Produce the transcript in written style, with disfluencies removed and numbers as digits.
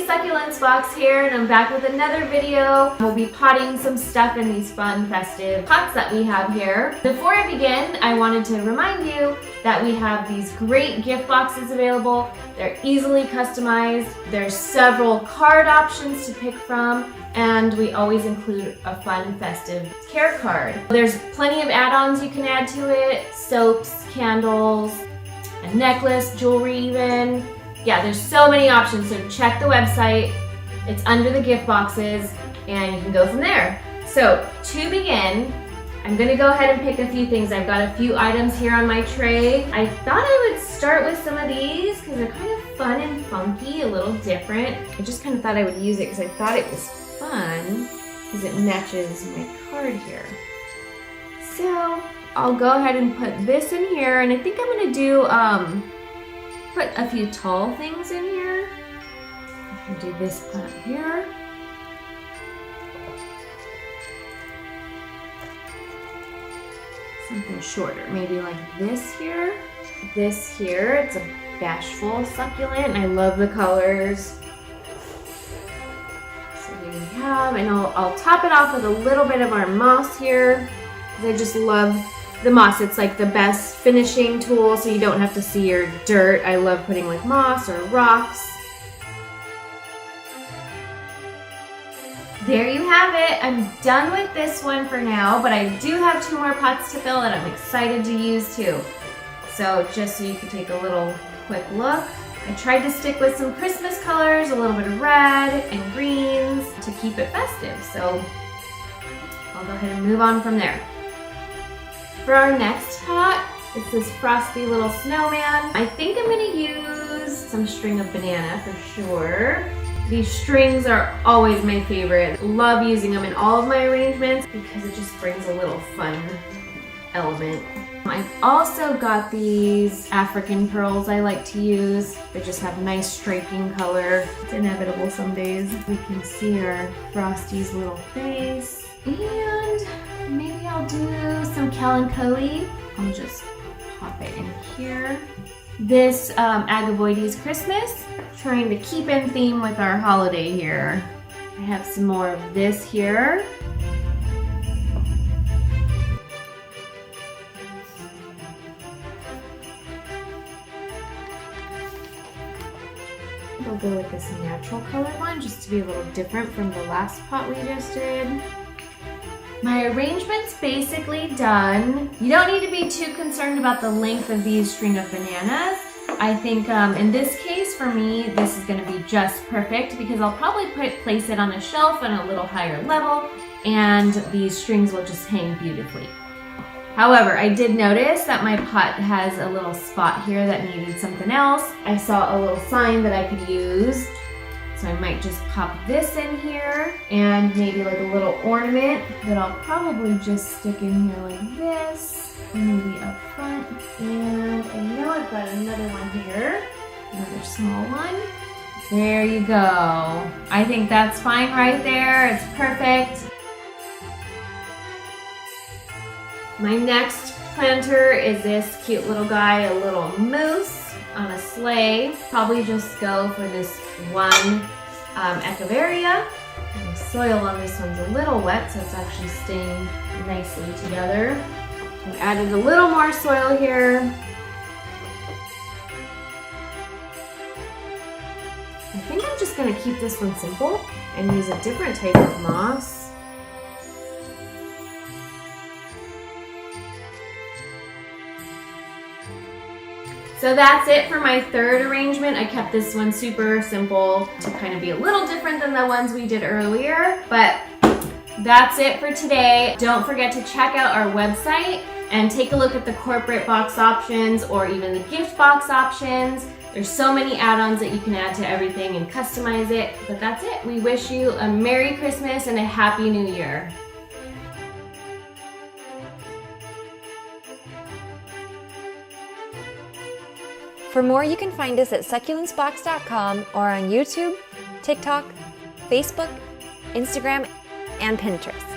Succulents box here, and I'm back with another video. We'll be potting some stuff in these fun festive pots that we have here. Before I begin, I wanted to remind you that we have these great gift boxes available. They're easily customized. There's several card options to pick from, and we always include a fun festive care card. There's plenty of add-ons you can add to it: soaps, candles, a necklace, jewelry even. Yeah, there's so many options, so check the website. It's under the gift boxes, and you can go from there. So to begin, I'm gonna go ahead and pick a few things. I've got a few items here on my tray. I thought I would start with some of these because they're kind of fun and funky, a little different. I just kind of thought I would use it because I thought it was fun because it matches my card here. So I'll go ahead and put this in here, and I think I'm gonna do put a few tall things in here. I can do this plant here. Something shorter, maybe like this here. This here, it's a bashful succulent. I love the colors. So here we have, and I'll top it off with a little bit of our moss here, because I just love the moss. It's like the best finishing tool, so you don't have to see your dirt. I love putting like moss or rocks. There you have it. I'm done with this one for now, but I do have 2 more pots to fill that I'm excited to use too. So just so you can take a little quick look, I tried to stick with some Christmas colors, a little bit of red and greens to keep it festive. So I'll go ahead and move on from there. For our next pot, it's this frosty little snowman. I think I'm gonna use some string of banana for sure. These strings are always my favorite. Love using them in all of my arrangements because it just brings a little fun element. I've also got these African pearls I like to use. They just have nice striking color. It's inevitable some days. We can see our Frosty's little face. And maybe I'll do some KALANCHOE. I'll just pop it in here. This AGAVOIDES Christmas, trying to keep in theme with our holiday here. I have some more of this here. I'll go with this natural color one just to be a little different from the last pot we just did. My arrangement's basically done. You don't need to be too concerned about the length of these string of bananas. I think in this case, for me, this is gonna be just perfect because I'll probably place it on a shelf on a little higher level, and these strings will just hang beautifully. However, I did notice that my pot has a little spot here that needed something else. I saw a little sign that I could use. So I might just pop this in here and maybe like a little ornament that I'll probably just stick in here like this, maybe up front. And I know I've got another one here, another small one. There you go. I think that's fine right there. It's perfect. My next planter is this cute little guy, a little moose on a sleigh. Probably just go for this one ECHEVERIA. The soil on this one's a little wet, so it's actually staying nicely together. I added a little more soil here. I think I'm just gonna keep this one simple and use a different type of moss. So that's it for my third arrangement. I kept this one super simple to kind of be a little different than the ones we did earlier, but that's it for today. Don't forget to check out our website and take a look at the corporate box options or even the gift box options. There's so many add-ons that you can add to everything and customize it, but that's it. We wish you a Merry Christmas and a Happy New Year. For more, you can find us at succulentsbox.com or on YouTube, TikTok, Facebook, Instagram, and Pinterest.